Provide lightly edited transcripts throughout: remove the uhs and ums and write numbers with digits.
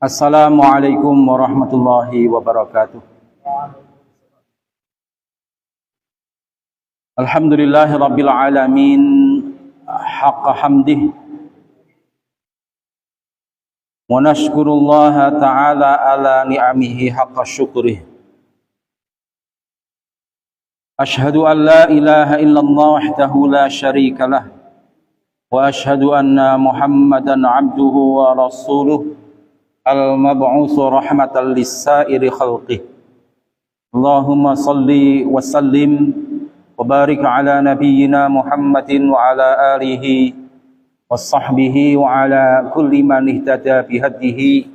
Assalamualaikum warahmatullahi wabarakatuh. Alhamdulillahi rabbil alamin haqqa hamdih wa nashkurullaha ta'ala ala ni'amihi haqqa syukrih. Ashhadu an la ilaha illallah wahdahu la syarika lah wa ashhadu anna Muhammadan abduhu wa rasuluh al-mab'utsu rahmatan lis-sa'iri khalqih. Allahumma salli wa sallim wa barik ala nabiyyina Muhammadin wa ala alihi wa sahbihi wa ala kulli man ihtada bihadihi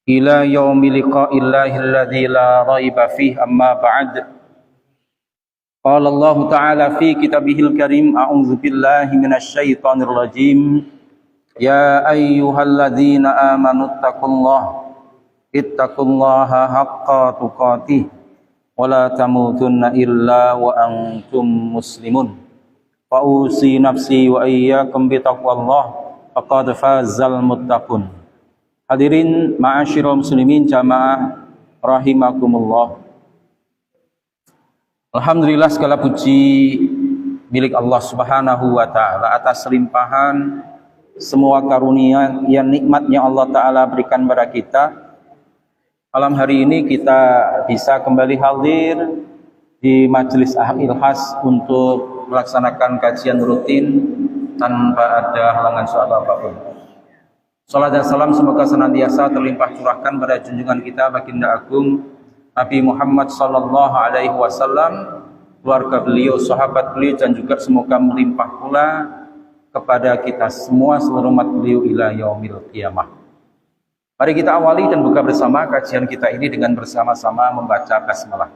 ila yaumi liqa'illahi alladzi la raiba fihi, amma ba'd. Qala Allah ta'ala fi kitabihil karim, a'udzu billahi minasy syaithanir rajim. Ya ayyuhalladzina amanu ittaqullaha haqqa tuqatih wa la tamutunna illa wa antum muslimun. Fa'usi nafsi wa iyyakum bitaqwallah faqad fazal muttaqun. Hadirin ma'asyiral muslimin jamaah rahimakumullah. Alhamdulillah, segala puji milik Allah Subhanahu wa taala atas limpahan semua karunia yang nikmatnya Allah Ta'ala berikan kepada kita. Malam hari ini kita bisa kembali hadir di Majelis Al-Ilhas untuk melaksanakan kajian rutin tanpa ada halangan suatu apapun. Salat dan salam semoga senantiasa terlimpah curahkan pada junjungan kita baginda agung Nabi Muhammad sallallahu alaihi wasallam, keluarga beliau, sahabat beliau, dan juga semoga melimpah pula kepada kita semua seluruh umat beliau ila yaumil qiyamah. Mari kita awali dan buka bersama kajian kita ini dengan bersama-sama membaca basmalah.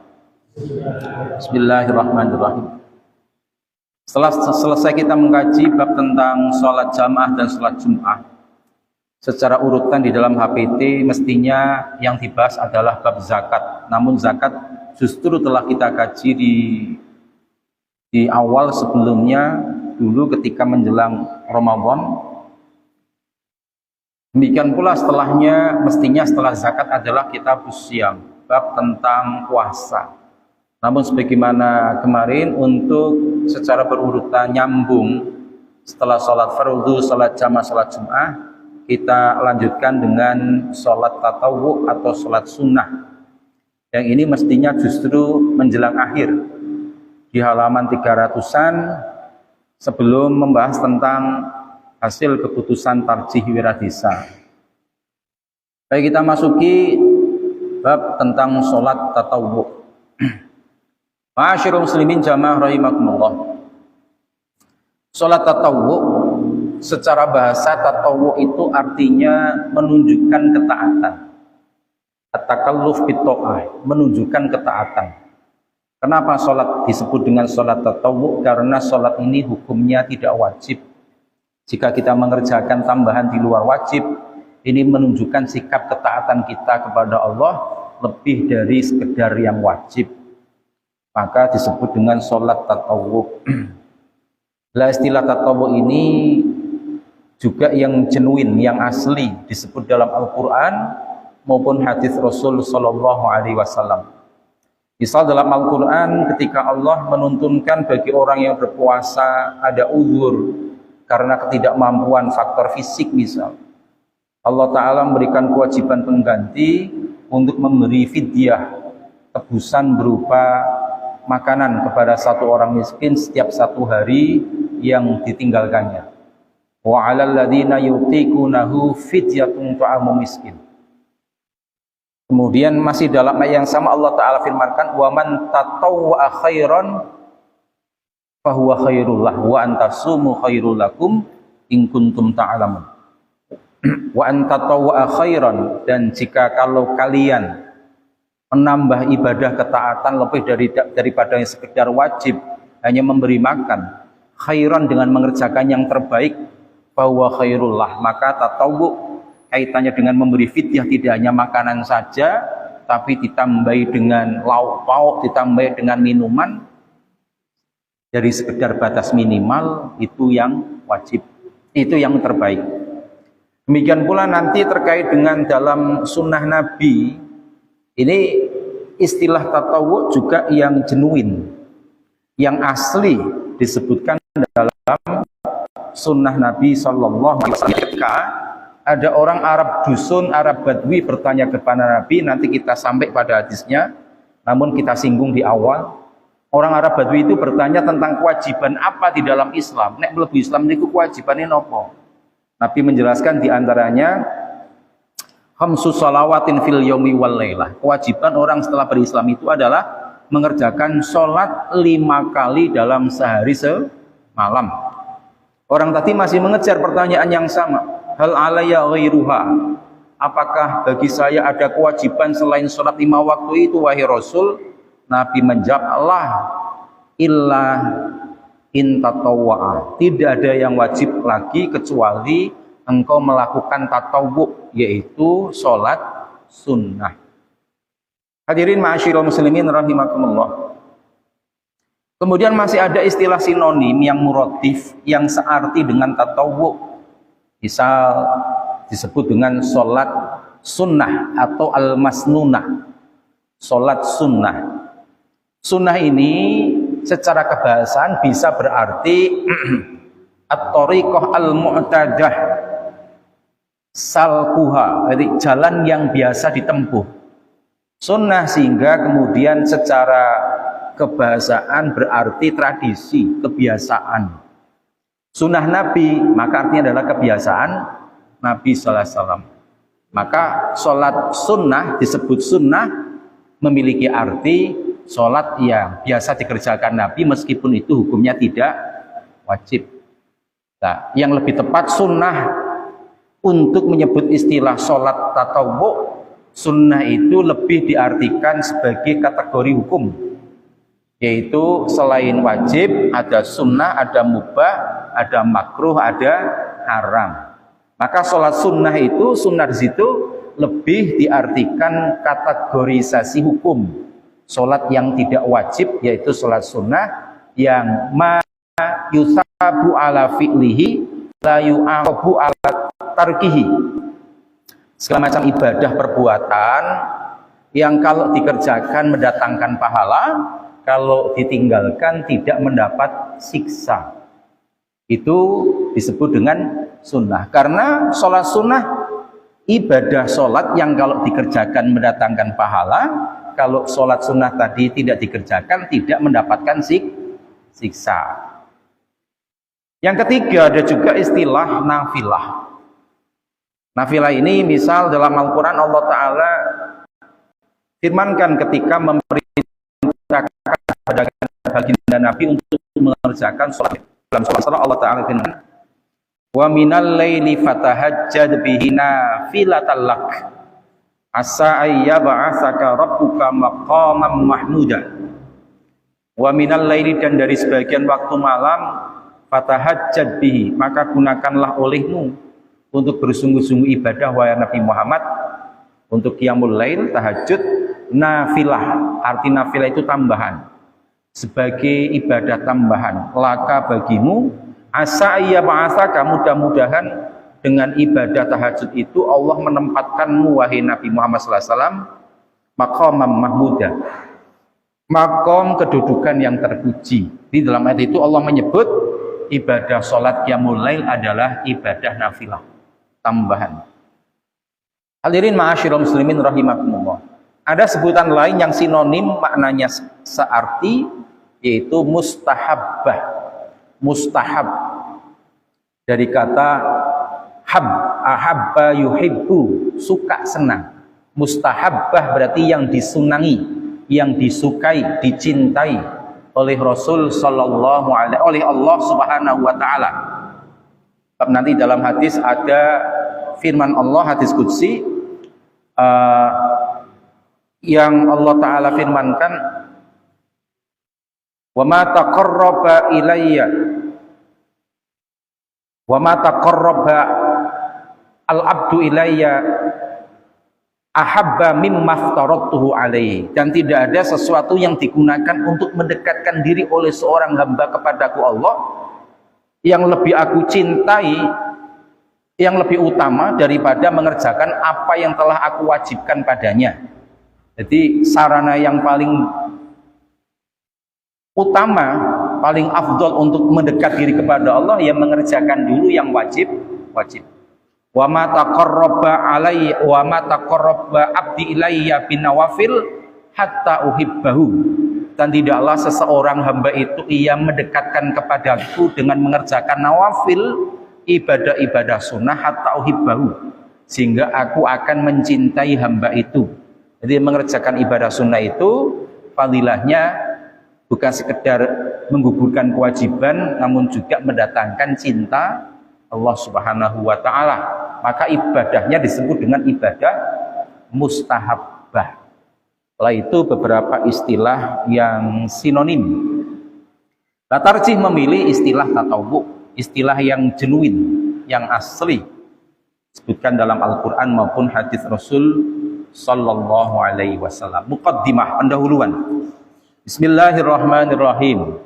Bismillahirrahmanirrahim. Setelah selesai kita mengkaji bab tentang sholat jamaah dan sholat Jum'ah secara urutan di dalam HPT, mestinya yang dibahas adalah bab zakat. Namun zakat justru telah kita kaji di awal sebelumnya, dulu ketika menjelang Ramadan. Demikian pula setelahnya, mestinya setelah zakat adalah kitabus syiyam, bab tentang puasa. Namun sebagaimana kemarin, untuk secara berurutan nyambung, setelah sholat fardu, sholat jamaah, sholat Jum'ah, kita lanjutkan dengan sholat tatawwu atau sholat sunnah. Yang ini mestinya justru menjelang akhir, di halaman 300-an, sebelum membahas tentang hasil keputusan tarjih wiradisa. Baik, kita masuki bab tentang sholat tatawwu. Ma'asyiral muslimin jamaah rahimakumullah. Sholat tatawwu secara bahasa, tatawwu itu artinya menunjukkan ketaatan. At-takalluf bit-tha'ah, menunjukkan ketaatan. Kenapa sholat disebut dengan sholat tatawwu? Karena sholat ini hukumnya tidak wajib. Jika kita mengerjakan tambahan di luar wajib, ini menunjukkan sikap ketaatan kita kepada Allah lebih dari sekedar yang wajib. Maka disebut dengan sholat tatawwu. Lah, istilah tatawwu ini juga yang genuine, yang asli, disebut dalam Al-Quran maupun hadis Rasul Sallallahu Alaihi Wasallam. Misal dalam Al-Quran, ketika Allah menuntunkan bagi orang yang berpuasa ada uzur karena ketidakmampuan faktor fisik misal, Allah Ta'ala memberikan kewajiban pengganti untuk memberi fidyah, tebusan berupa makanan kepada satu orang miskin setiap satu hari yang ditinggalkannya. Wa 'alal ladzina yutiqunahu fidyatun ta'amu miskin. Kemudian masih dalam ayat yang sama Allah Ta'ala firmankan, wa man tatawwa'a khairan fahuwa khairul lahu wa antasumu khairul lakum in kuntum ta'lamun. Wa an tatawwa'a khairan, dan jika kalau kalian menambah ibadah ketaatan lebih daripada yang sekedar wajib, hanya memberi makan, khairan dengan mengerjakan yang terbaik, fahuwa khairul lah, maka tatawwu kaitannya dengan memberi fidyah tidak hanya makanan saja, tapi ditambahi dengan lauk pauk, ditambahi dengan minuman dari sekedar batas minimal, itu yang wajib, itu yang terbaik. Demikian pula nanti terkait dengan dalam sunnah Nabi, ini istilah tatawwu juga yang genuine, yang asli disebutkan dalam sunnah Nabi Sallallahu Alaihi Wasallam. Ketika ada orang Arab dusun, Arab Badui bertanya kepada Nabi, nanti kita sampai pada hadisnya, namun kita singgung di awal. Orang Arab Badui itu bertanya tentang kewajiban apa di dalam Islam. Nek mlebu Islam niku kewajibannya nopo? Nabi menjelaskan diantaranya khamsu salawatin fil yaumi wal lailah. Kewajiban orang setelah berislam itu adalah mengerjakan sholat 5 kali dalam sehari semalam. Orang tadi masih mengejar pertanyaan yang sama. Hal alayya ghairuha? Apakah bagi saya ada kewajiban selain sholat 5 waktu itu wahai Rasul? Nabi menjawab, Allah illa in tatawwa'a. Tidak ada yang wajib lagi kecuali engkau melakukan tatawwu, yaitu sholat sunnah. Hadirin ma'asyiral muslimin rahimakumullah. Kemudian masih ada istilah sinonim yang muradif, yang searti dengan tatawwu. Misal disebut dengan sholat sunnah atau al-masnunah. Sholat sunnah. Sunnah ini secara kebahasaan bisa berarti at-thariqah al-mu'tadah, salkuha, jadi jalan yang biasa ditempuh. Sunnah sehingga kemudian secara kebahasaan berarti tradisi, kebiasaan. Sunnah Nabi maka artinya adalah kebiasaan Nabi sallallahu alaihi wasallam. Maka sholat sunnah disebut sunnah memiliki arti sholat yang biasa dikerjakan Nabi meskipun itu hukumnya tidak wajib. Nah, yang lebih tepat sunnah untuk menyebut istilah sholat tatawwu, sunnah itu lebih diartikan sebagai kategori hukum, yaitu selain wajib ada sunnah, ada mubah, ada makruh, ada haram. Maka sholat sunnah itu, sunnah di situ lebih diartikan kategorisasi hukum. Sholat yang tidak wajib yaitu sholat sunnah yang ma yusabu ala fi'lihi la yu'aqabu ala tarkihi. Segala macam ibadah perbuatan yang kalau dikerjakan mendatangkan pahala, kalau ditinggalkan tidak mendapat siksa. Itu disebut dengan sunnah. Karena sholat sunnah ibadah sholat yang kalau dikerjakan mendatangkan pahala, kalau sholat sunnah tadi tidak dikerjakan tidak mendapatkan siksa. Yang ketiga ada juga istilah nafilah. Nafilah ini misal dalam Al-Quran Allah Ta'ala firmankan ketika memerintahkan kepada baginda Nabi untuk mengerjakan sholat. Dalam sholat Allah Ta'ala firman, wa minal laili fatahajjad bihi nafilatan lak asa ayyab'atsaka rabbuka maqaman mahmuda. Wa minal laili, dan dari sebagian waktu malam, fatahajjad bihi, maka gunakanlah olehmu untuk bersungguh-sungguh ibadah wahai Nabi Muhammad, untuk qiyamul lail, tahajud, nafilah. Arti nafilah itu tambahan, sebagai ibadah tambahan laka bagimu, asa ayyab'atsaka, mudah-mudahan dengan ibadah tahajud itu Allah menempatkanmu wahai Nabi Muhammad SAW maqamam mahmuda, maqam kedudukan yang terpuji. Di dalam ayat itu Allah menyebut ibadah sholat qiyamul lail adalah ibadah nafilah tambahan. Hadirin ma'asyiral muslimin rahimakumullah. Ada sebutan lain yang sinonim maknanya searti, yaitu mustahabbah. Mustahab dari kata hab, ahabba yuhibbu, suka senang. Mustahabbah berarti yang disenangi, yang disukai, dicintai oleh Rasul sallallahu alaihi, oleh Allah Subhanahu wa taala. Nanti dalam hadis ada firman Allah, hadis qudsi, yang Allah Ta'ala firmankan, wa ma taqarraba ilayya wa ma taqarraba al-abdu ilayya ahabba mimma aftaradtuhu alaihi, dan tidak ada sesuatu yang digunakan untuk mendekatkan diri oleh seorang hamba kepadaku Allah yang lebih aku cintai yang lebih utama daripada mengerjakan apa yang telah aku wajibkan padanya. Jadi sarana yang paling utama, paling afdol untuk mendekat diri kepada Allah yang mengerjakan dulu yang wajib. Wa ma taqarraba alayya wa ma taqarraba abdi ilayya binawafil hatta uhibbahu. Dan tidaklah seseorang hamba itu ia mendekatkan kepadaku dengan mengerjakan nawafil, ibadah-ibadah sunnah, hatta uhibbahu, sehingga aku akan mencintai hamba itu. Jadi mengerjakan ibadah sunnah itu fadilahnya bukan sekedar menggugurkan kewajiban, namun juga mendatangkan cinta Allah Subhanahu wa ta'ala. Maka ibadahnya disebut dengan ibadah mustahabbah. Setelah itu beberapa istilah yang sinonim. Tarjih memilih istilah tatawwu, istilah yang genuine, yang asli, disebutkan dalam Al-Quran maupun hadis Rasul sallallahu alaihi wasallam. Muqaddimah, pendahuluan. Bismillahirrahmanirrahim.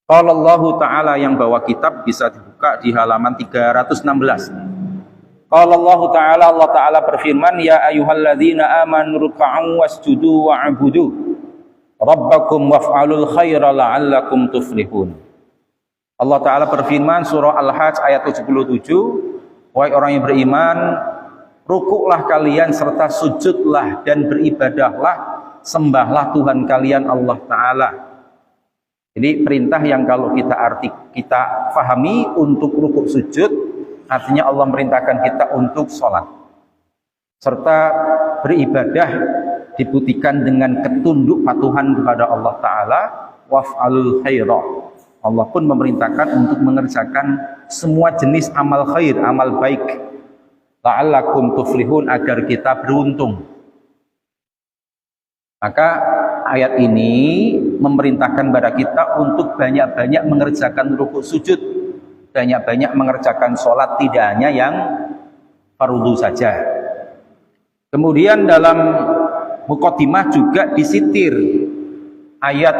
Qala Allah Ta'ala, yang bawa kitab bisa dibuka di halaman 316. Qala Allah Ta'ala, Allah Ta'ala berfirman, ya ayyuhalladzina amanu ruk'u wasjudu wa'budu rabbakum waf'alul khaira la'allakum tuflihun. Allah Ta'ala berfirman, surah Al-Hajj ayat 77, wahai orang yang beriman, rukuklah kalian serta sujudlah dan beribadahlah, sembahlah Tuhan kalian Allah Ta'ala. Jadi perintah yang kalau kita fahami untuk rukuk sujud, artinya Allah merintahkan kita untuk sholat serta beribadah dibuktikan dengan ketunduk patuhan kepada Allah Ta'ala. Waf'alul khaira, Allah pun memerintahkan untuk mengerjakan semua jenis amal khair, amal baik, la'allakum tuflihun, agar kita beruntung. Maka ayat ini memerintahkan kepada kita untuk banyak-banyak mengerjakan rukuk sujud, banyak-banyak mengerjakan sholat, tidak hanya yang fardu saja. Kemudian dalam muqaddimah juga disitir ayat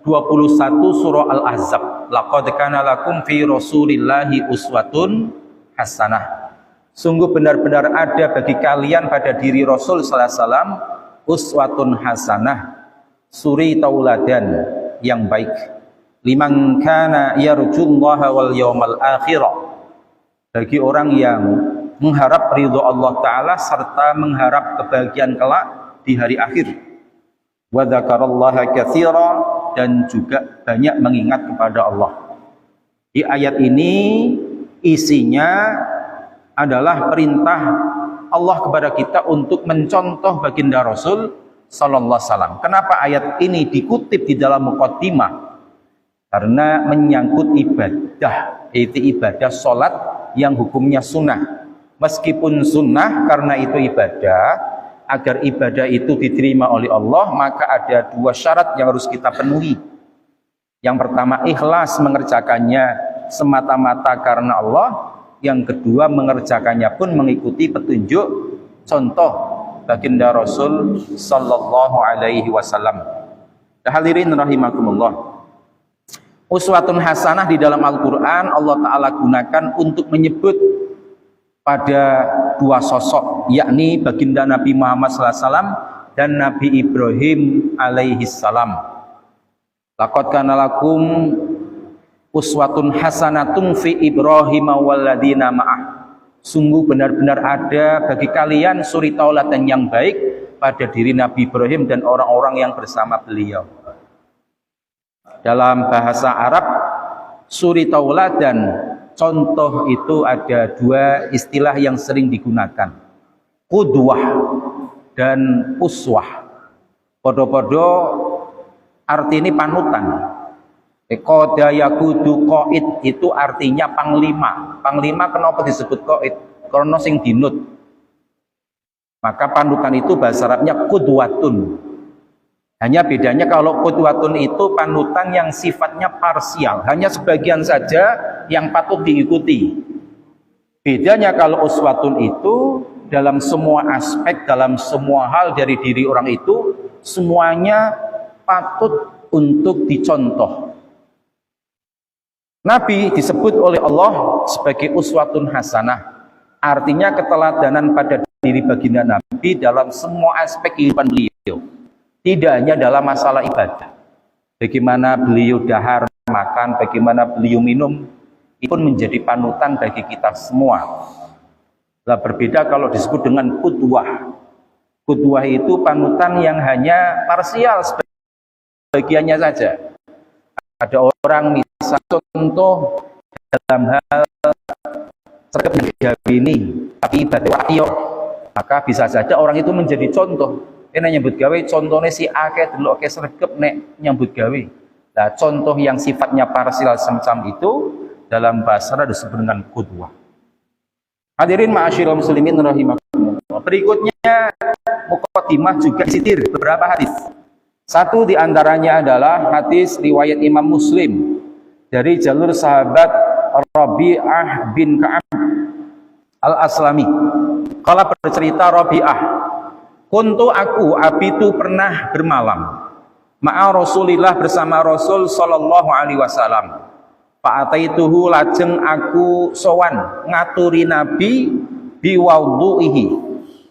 21 surah Al-Ahzab, laqad kana lakum fi rasulillahi uswatun hasanah. Sungguh benar-benar ada bagi kalian pada diri Rasul sallallahu alaihi wasallam uswatun hasanah, suri tauladan yang baik. Liman kana yarjullaha wal yawmal akhir, bagi orang yang mengharap ridho Allah Ta'ala serta mengharap kebahagiaan kelak di hari akhir. Wa dzakarallaha katsira, dan juga banyak mengingat kepada Allah. Di ayat ini isinya adalah perintah Allah kepada kita untuk mencontoh baginda Rasul sallallahu alaihi wasallam. Kenapa ayat ini dikutip di dalam muqaddimah? Karena menyangkut ibadah, yaitu ibadah sholat yang hukumnya sunnah. Meskipun sunnah, karena itu ibadah, agar ibadah itu diterima oleh Allah, maka ada dua syarat yang harus kita penuhi. Yang pertama, ikhlas mengerjakannya semata-mata karena Allah. Yang kedua, mengerjakannya pun mengikuti petunjuk contoh baginda Rasul sallallahu alaihi wasallam. Hadirin rahimakumullah. Uswatun hasanah di dalam Al-Quran Allah Ta'ala gunakan untuk menyebut pada dua sosok, yakni baginda Nabi Muhammad SAW dan Nabi Ibrahim alaihissalam. Laqad kana lakum uswatun hasanatun fi Ibrahim walladina ma'ah. Sungguh benar-benar ada bagi kalian suri tauladan yang baik pada diri Nabi Ibrahim dan orang-orang yang bersama beliau. Dalam bahasa Arab, suri tauladan, contoh itu ada dua istilah yang sering digunakan, qudwah dan uswah. Podo-podo arti ini panutan. Qada yakudu qaid itu artinya panglima. Panglima kenapa disebut qaid? Karena sing dinut. Maka panutan itu bahasa Arabnya qudwatun. Hanya bedanya kalau qudwatun itu panutan yang sifatnya parsial, hanya sebagian saja yang patut diikuti. Bedanya kalau uswatun itu dalam semua aspek, dalam semua hal dari diri orang itu, semuanya patut untuk dicontoh. Nabi disebut oleh Allah sebagai uswatun hasanah, artinya keteladanan pada diri baginda Nabi dalam semua aspek kehidupan beliau, tidak hanya dalam masalah ibadah. Bagaimana beliau dahar makan, bagaimana beliau minum, itu pun menjadi panutan bagi kita semua. Nah, berbeda kalau disebut dengan qudwah. Qudwah itu panutan yang hanya parsial, sebagiannya saja. Ada orang misal contoh dalam hal sergap gawe ini, tapi ibadah ayo, maka bisa saja orang itu menjadi contoh. Ini nyambut gawe contohnya si akeh delok ke sergap nek nyambut gawe. Nah, contoh yang sifatnya parsial semacam itu dalam bahasa Arab disebut dengan qudwah. Hadirin ma'asyiral muslimin rahimakumullah. Berikutnya muqaddimah juga sitir beberapa hadis. Satu diantaranya adalah hadis riwayat Imam Muslim dari jalur sahabat Rabi'ah bin Ka'ab al-Aslami. Kalau bercerita Rabi'ah, kuntu aku abitu pernah bermalam ma'a Rasulillah bersama Rasul sallallahu alaihi wasallam. Fa'ataituhu lajeng aku sowan ngaturi Nabi biwudu'ihi.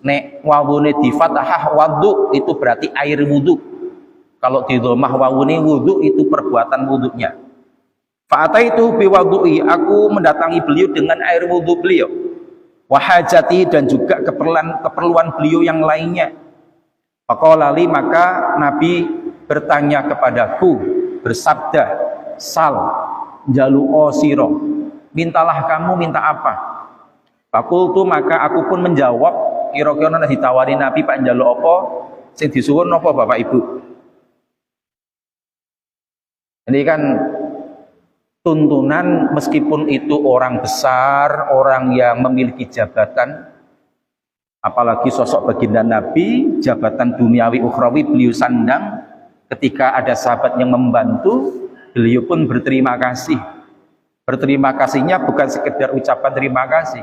Nek wawune di fathah wudu itu berarti air wudu. Kalau di dhammah wawune wudu itu perbuatan wudunya. Fa'ataitu biwudu'i, aku mendatangi beliau dengan air wudu beliau. Wahajati, dan juga keperluan beliau yang lainnya. Faqala li, maka Nabi bertanya kepadaku, bersabda, sal jalu'o siro, mintalah kamu, minta apa? Fakultu, maka aku pun menjawab, kira-kira ditawari Nabi pak njaluk apa? Sing disuwun apa Bapak Ibu? Ini kan tuntunan, meskipun itu orang besar, orang yang memiliki jabatan, apalagi sosok baginda Nabi, jabatan duniawi ukhrawi beliau sandang, ketika ada sahabat yang membantu, beliau pun berterima kasih. Berterima kasihnya bukan sekedar ucapan terima kasih,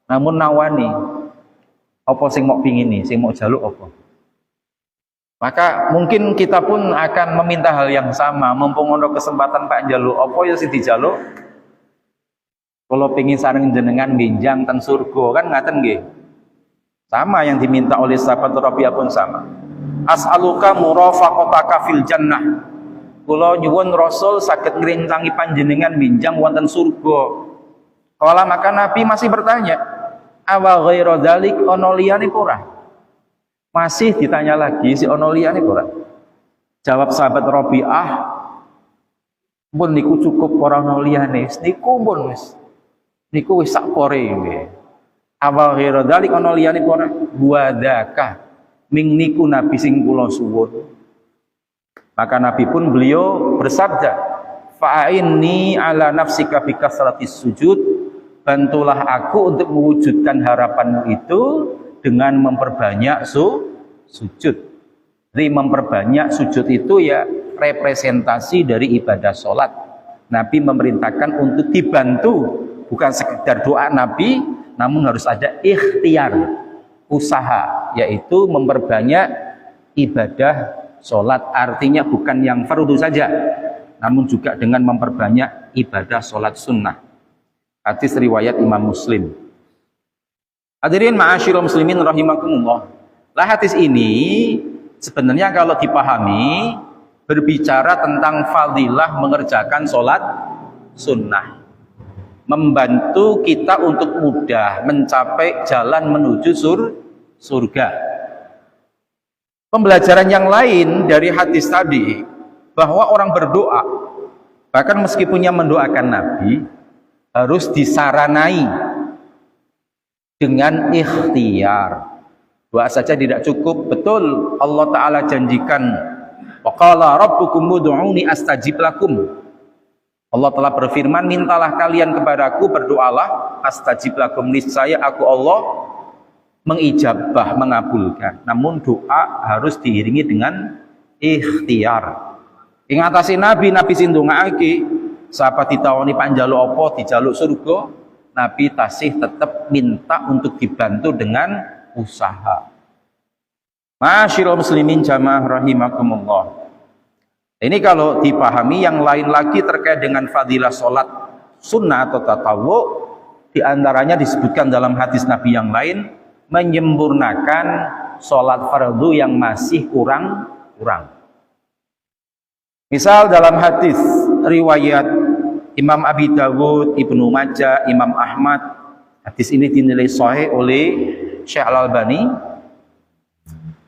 namun nawani, apa sing mau pingin nih, sing mau jaluk apa. Maka mungkin kita pun akan meminta hal yang sama, mumpung ono kesempatan Pak njaluk apa ya sing dijaluk. Kalau pengin sareng jenengan benjang ten surga kan ngaten nggih. Sama yang diminta oleh sahabat Rabi'ah pun sama. As'aluka murafaqataka fil jannah. Kula nyuwun Rasul saged ngrencangi panjenengan benjang wonten surga. Kala maka Nabi masih bertanya, "Awa ghaira dzalik ono liyane ora?" Masih ditanya lagi, si ono liyane ora? Jawab sahabat Rabi'ah, "Pun niku cukup ora ono liyane, niku pun wis. Niku wis sak pore nggih." Awal ghairu dzalik ono liyane ora? Wadaka. Ming niku Nabi sing kula suwun. Maka Nabi pun beliau bersabda, "Fa'inni ala nafsika bi kasratis sujud." Bantulah aku untuk mewujudkan harapanmu itu dengan memperbanyak sujud. Jadi memperbanyak sujud itu ya representasi dari ibadah sholat. Nabi memerintahkan untuk dibantu, bukan sekedar doa Nabi, namun harus ada ikhtiar, usaha, yaitu memperbanyak ibadah sholat. Artinya bukan yang fardu saja, namun juga dengan memperbanyak ibadah sholat sunnah. Hadis riwayat Imam Muslim. Hadirin ma'asyiral muslimin rahimakumullah. Lah hadis ini sebenarnya kalau dipahami berbicara tentang fadilah mengerjakan sholat sunnah, membantu kita untuk mudah mencapai jalan menuju surga. Pembelajaran yang lain dari hadis tadi, bahwa orang berdoa, bahkan meskipunnya mendoakan Nabi, harus disaranai dengan ikhtiar. Doa saja tidak cukup. Betul, Allah Ta'ala janjikan, wa qala rabbukum ud'uni astajib lakum. Allah telah berfirman, mintalah kalian kepadaku, berdoalah, astajib lakum, niscaya aku Allah mengijabah, mengabulkan. Namun doa harus diiringi dengan ikhtiar. Ingatasi Nabi sing ndongaake, sahabat ditawani panjaluk apa, dijaluk surga, Nabi tasih tetap minta untuk dibantu dengan usaha. Ma'asyiral muslimin jamaah rahimakumullah. Ini kalau dipahami. Yang lain lagi terkait dengan fadilah sholat sunnah atau tatawu, diantaranya disebutkan dalam hadis Nabi yang lain, menyempurnakan sholat fardu yang masih kurang. Misal dalam hadis riwayat Imam Abi Dawud, Ibnu Majah, Imam Ahmad, hadis ini dinilai sahih oleh Syekh Al-Albani,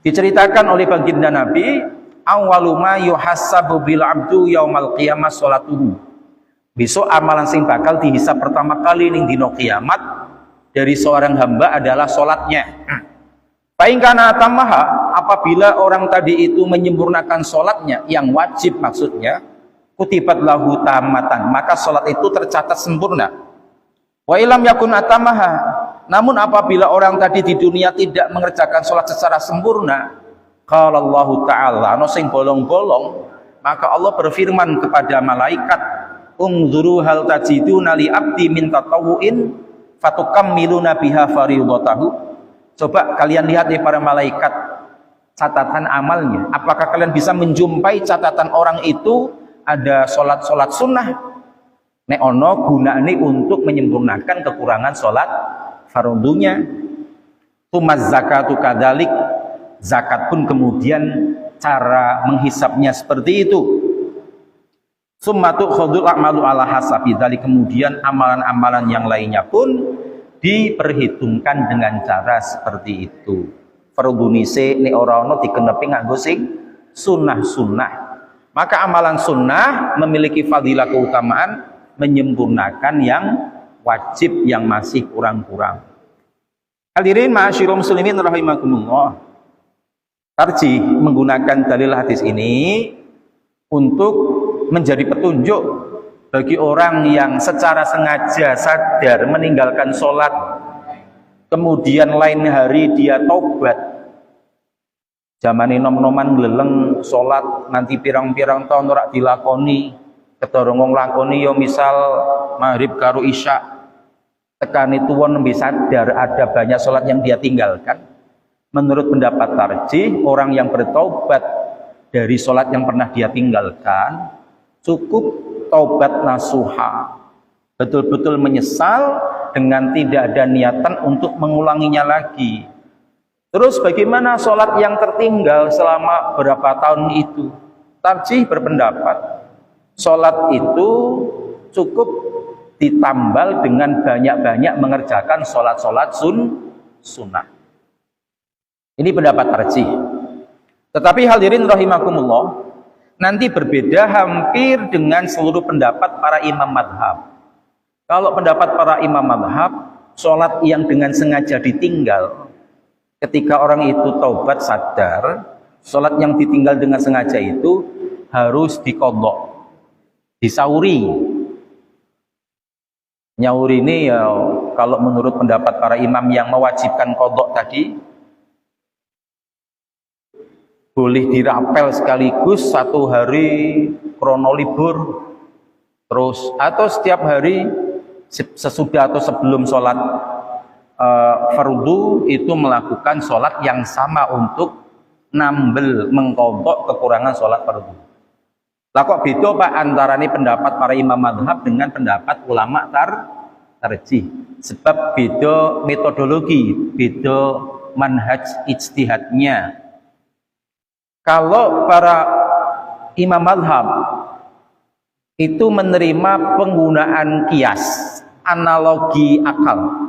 diceritakan oleh baginda Nabi, awwalu ma yuhassabu bil abdu yaumal qiyamah sholatuhu. Besok amalan sing bakal dihisab pertama kali ning dina kiamat dari seorang hamba adalah sholatnya. Faingkana tamaha, apabila orang tadi itu menyempurnakan sholatnya yang wajib maksudnya, kutibat lahu tamatan, maka sholat itu tercatat sempurna. Wa ilam yakun atamaha, namun apabila orang tadi di dunia tidak mengerjakan sholat secara sempurna, qala Allah Ta'ala, no sing bolong-bolong, maka Allah berfirman kepada malaikat, unzuru hal tajiduna li abdi min tatawu'in fatukammiluna biha fariyudatahu. Coba kalian lihat ya para malaikat, catatan amalnya. Apakah kalian bisa menjumpai catatan orang itu ada sholat sunnah? Nek ono gunane untuk menyempurnakan kekurangan sholat fardunya. Tumaz zakatu kadalik, zakat pun kemudian cara menghisapnya seperti itu. Summatu khudul a'malu ala hasabi dzalik, kemudian amalan-amalan yang lainnya pun diperhitungkan dengan cara seperti itu. Fardunise nek ora ono dikenepi nganggo sing sunnah-sunnah. Maka amalan sunnah memiliki fadilah keutamaan menyempurnakan yang wajib yang masih kurang-kurang. Hadirin ma'asyiral muslimin rahimakumullah. Tarjih menggunakan dalil hadis ini untuk menjadi petunjuk bagi orang yang secara sengaja sadar meninggalkan sholat, kemudian lain hari dia taubat. Zaman nom-noman ngleleng sholat nanti pirang-pirang tahun ora dilakoni, kedorong nglakoni yo misal maghrib karo isya, tekani tuwon nembe sadar ada banyak sholat yang dia tinggalkan. Menurut pendapat tarjih, orang yang bertaubat dari sholat yang pernah dia tinggalkan cukup taubat nasuha, betul-betul menyesal dengan tidak ada niatan untuk mengulanginya lagi. Terus bagaimana sholat yang tertinggal selama berapa tahun itu? Tarjih berpendapat sholat itu cukup ditambal dengan banyak-banyak mengerjakan sholat-sholat sunnah. Ini pendapat tarjih. Tetapi hadirin rahimakumullah, nanti berbeda hampir dengan seluruh pendapat para imam madhab. Kalau pendapat para imam madhab, sholat yang dengan sengaja ditinggal, ketika orang itu taubat sadar, sholat yang ditinggal dengan sengaja itu harus diqadha, disauri. Nyauri ini ya, kalau menurut pendapat para imam yang mewajibkan qadha tadi, boleh dirapel sekaligus satu hari krono libur, terus atau setiap hari sesudah atau sebelum sholat fardu itu melakukan sholat yang sama untuk nambel mengkodok kekurangan sholat fardu. Lah kok beda Pak antara ini pendapat para imam madhab dengan pendapat ulama tarjih? Sebab beda metodologi, beda manhaj ijtihadnya. Kalau para imam madhab itu menerima penggunaan kias, analogi akal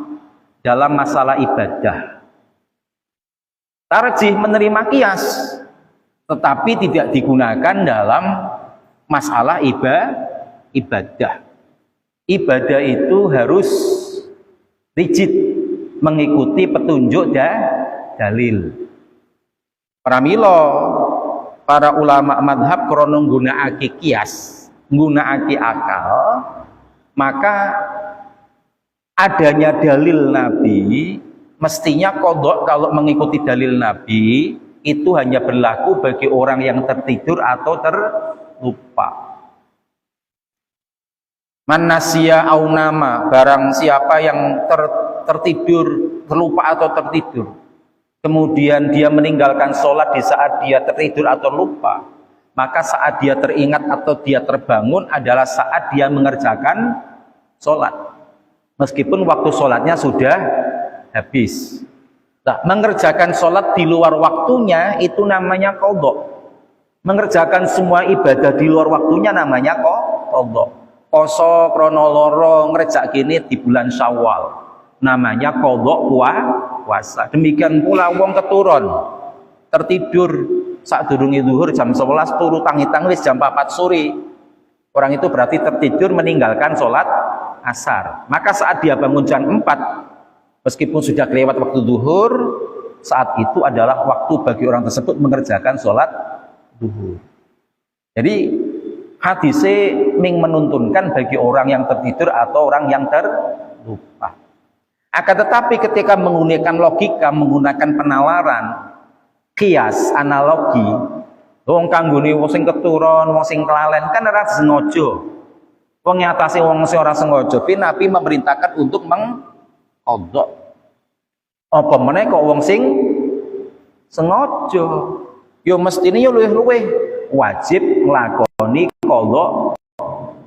dalam masalah ibadah. Tarjih menerima kias, tetapi tidak digunakan dalam masalah ibadah. Ibadah itu harus rigid, mengikuti petunjuk dalil. Pramila para ulama madhab krono nggunakake kias, nggunakake akal, maka adanya dalil Nabi mestinya qadha kalau mengikuti dalil Nabi itu hanya berlaku bagi orang yang tertidur atau terlupa. Man nasiya au nama, barang siapa yang tertidur, terlupa atau tertidur, kemudian dia meninggalkan sholat di saat dia tertidur atau lupa, maka saat dia teringat atau dia terbangun adalah saat dia mengerjakan sholat, meskipun waktu sholatnya sudah habis. Nah, mengerjakan sholat di luar waktunya itu namanya qadha. Mengerjakan semua ibadah di luar waktunya namanya qadha. Poso krono loro ngerjak gini di bulan Syawal namanya qadha puasa. Demikian pula wong keturun tertidur saat durungi zuhur jam 11 turu tangi-tangi wis jam 4 sore. Orang itu berarti tertidur meninggalkan sholat asar. Maka saat dia bangun jam 4 meskipun sudah kelewat waktu zuhur, saat itu adalah waktu bagi orang tersebut mengerjakan sholat zuhur. Jadi hadisnya menuntunkan bagi orang yang tertidur atau orang yang terlupa. Akan tetapi ketika menggunakan logika, menggunakan penalaran, kias, analogi, wong kanggone wong sing keturun, wong sing kelalen kan ora sengaja. Wong nyatase wong sing ora sengaja, Nabi memerintahkan untuk mengqadha. Apa meneh kok wong sing sengaja? Yo mestine yo luwih-luwih wajib nglakoni qadha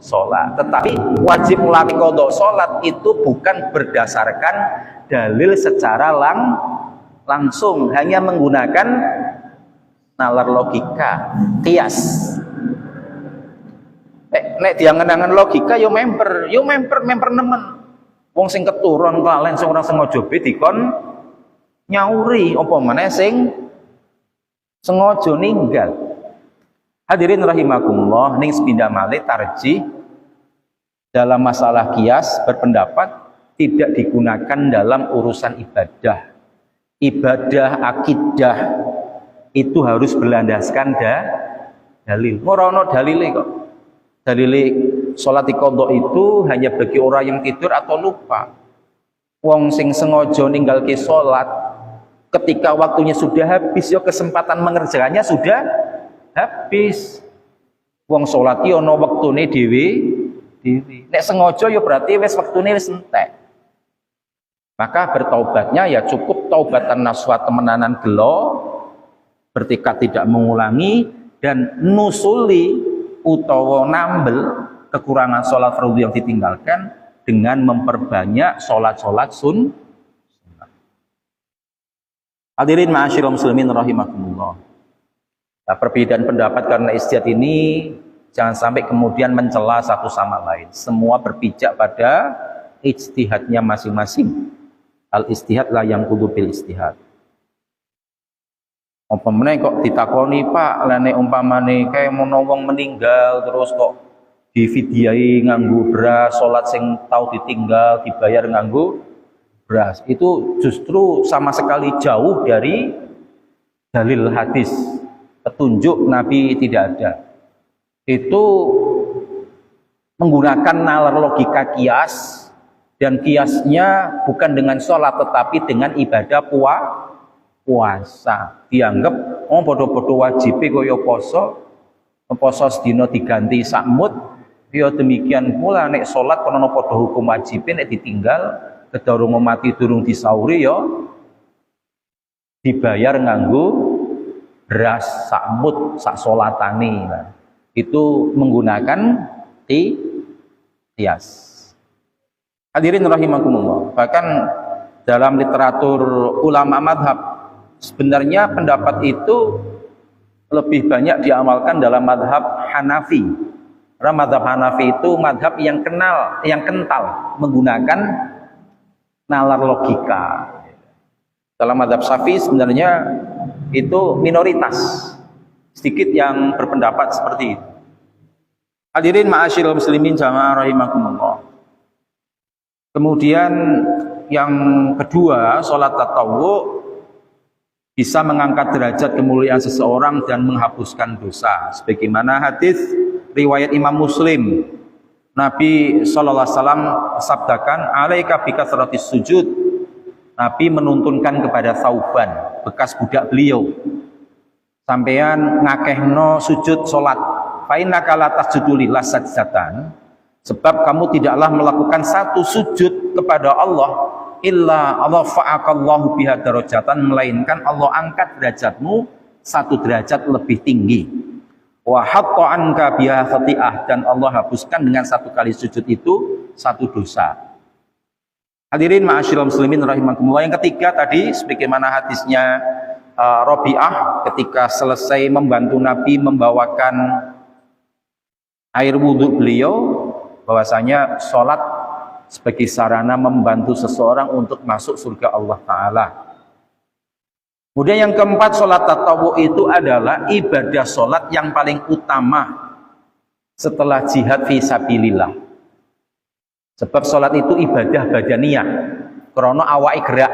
salat. Tetapi wajib nglakoni qadha salat itu bukan berdasarkan dalil secara langsung, hanya menggunakan nalar logika, kias. Nek diangen-angen logika yo member nemen. Wong sing keturun kelalen sing ora sengaja dikon nyauri apa meneh sing sengaja ninggal. Hadirin rahimakumullah, ning sepindah malih tarjih dalam masalah kias berpendapat tidak digunakan dalam urusan ibadah. Ibadah akidah itu harus berlandaskan dalil. Ora ono dalile kok. Dalile salat qadha itu hanya bagi orang yang tidur atau lupa. Wong sing sengaja ninggalke salat ketika waktunya sudah habis, ya kesempatan mengerjakannya sudah habis. Wong salat iki ana wektune dhewe. Nek sengaja ya berarti wis wektune wis entek. Maka bertaubatnya ya cukup taubatan nasuha temenanan gelo, bertekad tidak mengulangi, dan nusuli utawa nambel kekurangan sholat fardhu yang ditinggalkan dengan memperbanyak sholat-sholat sunnah. Hadirin ma'asyiral muslimin rahimakumullah. Nah, perbedaan pendapat karena ijtihad ini jangan sampai kemudian mencela satu sama lain. Semua berpijak pada ijtihadnya masing-masing. Al-ijtihad la yang kudu bil ijtihad. Apa meneh kok ditakoni, Pak, lene umpamane kayak mau wong meninggal terus kok dividiai nganggo beras, salat sing tau ditinggal dibayar nganggo beras. Itu justru sama sekali jauh dari dalil hadis. Petunjuk Nabi tidak ada. Itu menggunakan nalar logika kias. Dan kiasnya bukan dengan sholat tetapi dengan ibadah puasa. Dianggap podo-podo wajib kaya poso sedina diganti sakmut. Ya demikian pula nek sholat kono podo hukum wajib nek ditinggal kedurung mati durung disauri ya dibayar nganggo beras sakmut sak sholatane. Nah, itu menggunakan kias. Hadirin rahimakumullah. Bahkan dalam literatur ulama madhab sebenarnya pendapat itu lebih banyak diamalkan dalam madhab Hanafi. Karena madhab Hanafi itu madhab yang kental menggunakan nalar logika. Dalam madhab Syafi'i sebenarnya itu minoritas, sedikit yang berpendapat seperti itu. Hadirin ma'asyiral muslimin jamaah rahimakumullah. Kemudian yang kedua, sholat tatawwu bisa mengangkat derajat kemuliaan seseorang dan menghapuskan dosa. Sebagaimana hadis riwayat Imam Muslim, Nabi SAW sabdakan, alaika bikasratis sujud. Nabi menuntunkan kepada Thauban, bekas budak beliau, sampeyan ngakehno sujud sholat. Fa innaka la tasjudu lillah sajdatan. Sebab kamu tidaklah melakukan satu sujud kepada Allah illa Allah fa'akallahu biha darajatan, melainkan Allah angkat derajatmu satu derajat lebih tinggi. wa hatta anka biha khati'ah, dan Allah hapuskan dengan satu kali sujud itu satu dosa. Hadirin ma'asyiral muslimin rahimakumullah. Yang ketiga tadi sebagaimana hadisnya Rabi'ah ketika selesai membantu Nabi membawakan air wudhu beliau, bahwasanya sholat sebagai sarana membantu seseorang untuk masuk surga Allah Ta'ala. Kemudian yang keempat, sholat tatawwu itu adalah ibadah sholat yang paling utama setelah jihad fi sabilillah. Sebab sholat itu ibadah badaniyah, krono awai gerak.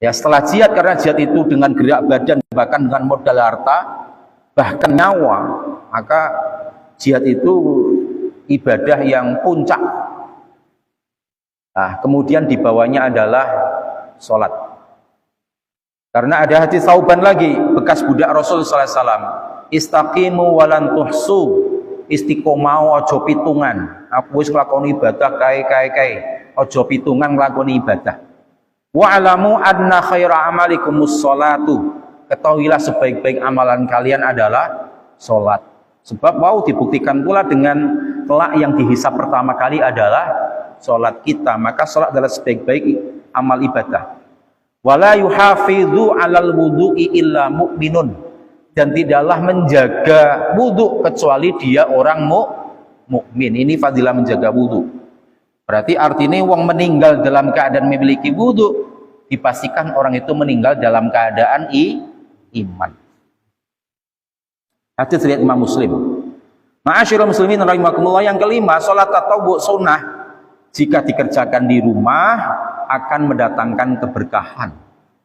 Ya, setelah jihad, karena jihad itu dengan gerak badan, bahkan dengan modal harta, bahkan nyawa, maka jihad itu ibadah yang puncak. Nah, kemudian di bawahnya adalah sholat. Karena ada hadis Tsauban lagi, bekas budak Rasul sallallahu alaihi wasallam, istaqimu walan tuhsu, istiqomah ojo pitungan. Aku wis nglakoni ibadah kae ojo pitungan nglakoni ibadah. Wa alamu anna khaira amalikumus sholatu, ketahuilah sebaik-baik amalan kalian adalah sholat. Sebab mau dibuktikan pula dengan kelak yang dihisab pertama kali adalah sholat kita, maka sholat adalah sebaik-baik amal ibadah. Wala yuhafidhu alal wudu'i illa mu'minun, dan tidaklah menjaga wudu kecuali dia orang mukmin. Ini fadilah menjaga wudu. Berarti artinya wong meninggal dalam keadaan memiliki wudu, dipastikan orang itu meninggal dalam keadaan iman. Hadis riwayat Imam Muslim. Ma'asyiral muslimin rahimakumullah. Yang kelima, salat tatawwu sunnah jika dikerjakan di rumah akan mendatangkan keberkahan,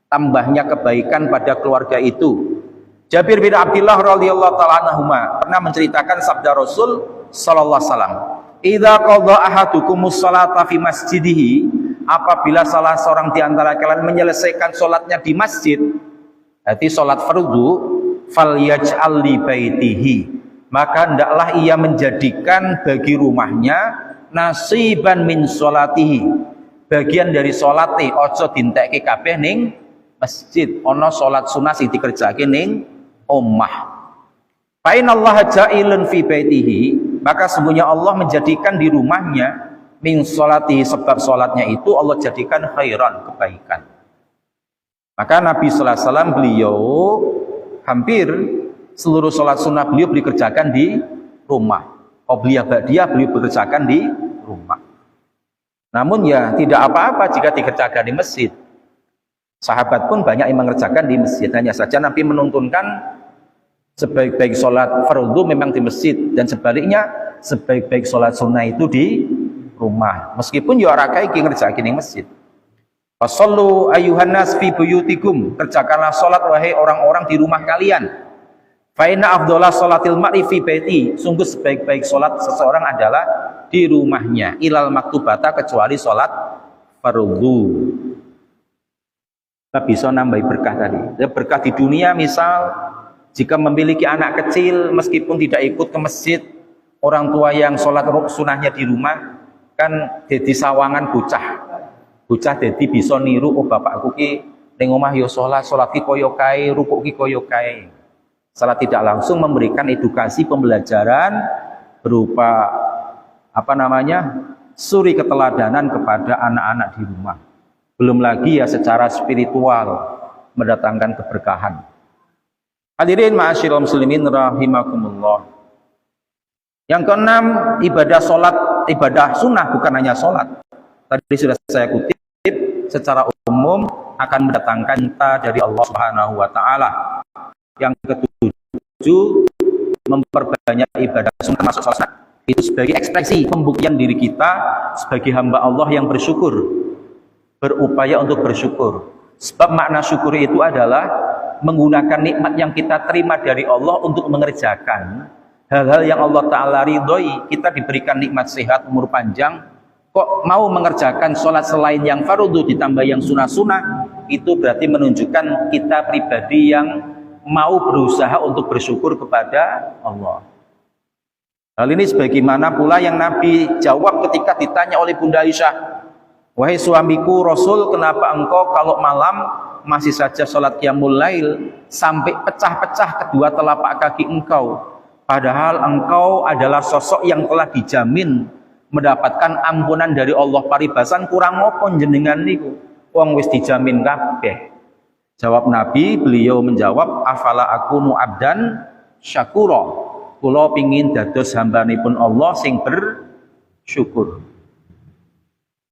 tambahnya kebaikan pada keluarga itu. Jabir bin Abdullah radhiyallahu taala anhuma pernah menceritakan sabda Rasul sallallahu alaihi wasallam, "Idza qadha ahadukumus salata fi masjidihi," apabila salah seorang di antara kalian menyelesaikan salatnya di masjid, berarti salat fardu, falyaj'al li baitihi, maka hendaklah ia menjadikan bagi rumahnya nasiban min sholatihi, bagian dari sholati, ojo dintekke kabeh ning masjid, ono sholat sunah sing dikerjake ning omah. Fa innallaha ja'ilun fi baitihi, maka sesungguhnya Allah menjadikan di rumahnya min sholatihi, sebab sholatnya itu Allah jadikan khairan, kebaikan. Maka Nabi sallallahu alaihi wasallam beliau hampir seluruh sholat sunnah beliau dikerjakan di rumah. Qobliyah ba'diyah beliau bekerjakan di rumah. Namun ya tidak apa-apa jika dikerjakan di masjid. Sahabat pun banyak yang mengerjakan di masjid. Hanya saja Nabi menuntunkan sebaik-baik sholat fardu memang di masjid, dan sebaliknya sebaik-baik sholat sunnah itu di rumah. Meskipun ya ora kae iki ngerjakan di masjid. Fasallu ayyuhan nas fi buyutikum, kerjakanlah sholat wahai orang-orang di rumah kalian. Fa inna afdhala sholatil mar'i fi baiti, sungguh sebaik-baik sholat seseorang adalah di rumahnya, ilal maktubata, kecuali sholat fardu. Kita bisa nambah berkah tadi. Berkah di dunia, misal jika memiliki anak kecil meskipun tidak ikut ke masjid, orang tua yang sholat sunahnya di rumah, kan jadi sawangan bocah jadi bisa niru, oh bapakku ki ning omah yo sholat ki koyo kae, rukuk ki koyo kae. Secara tidak langsung memberikan edukasi pembelajaran berupa suri keteladanan kepada anak-anak di rumah. Belum lagi ya secara spiritual mendatangkan keberkahan. Hadirin ma'asyiral muslimin rahimakumullah. Yang keenam, ibadah sholat, ibadah sunnah bukan hanya sholat. Tadi sudah saya kutip, secara umum akan mendatangkan cinta dari Allah Subhanahu wa taala. Yang ketujuh, memperbanyak ibadah sunnah termasuk sholat. Itu sebagai ekspresi pembuktian diri kita sebagai hamba Allah yang bersyukur, berupaya untuk bersyukur. Sebab makna syukur itu adalah menggunakan nikmat yang kita terima dari Allah untuk mengerjakan hal-hal yang Allah Ta'ala ridhoi. Kita diberikan nikmat sehat, umur panjang, kok mau mengerjakan sholat selain yang fardu ditambah yang sunnah-sunnah, itu berarti menunjukkan kita pribadi yang mau berusaha untuk bersyukur kepada Allah. Hal ini sebagaimana pula yang Nabi jawab ketika ditanya oleh Bunda Aisyah, Wahai suamiku Rasul, kenapa engkau kalau malam masih saja sholat qiyamul lail sampai pecah-pecah kedua telapak kaki engkau, padahal engkau adalah sosok yang telah dijamin mendapatkan ampunan dari Allah. Paribasan kurang apa jenengan niku, wong wis dijamin kabeh. Jawab Nabi, beliau menjawab, afala akunu abdan syakura, kula pingin dados hambanipun Allah sing bersyukur.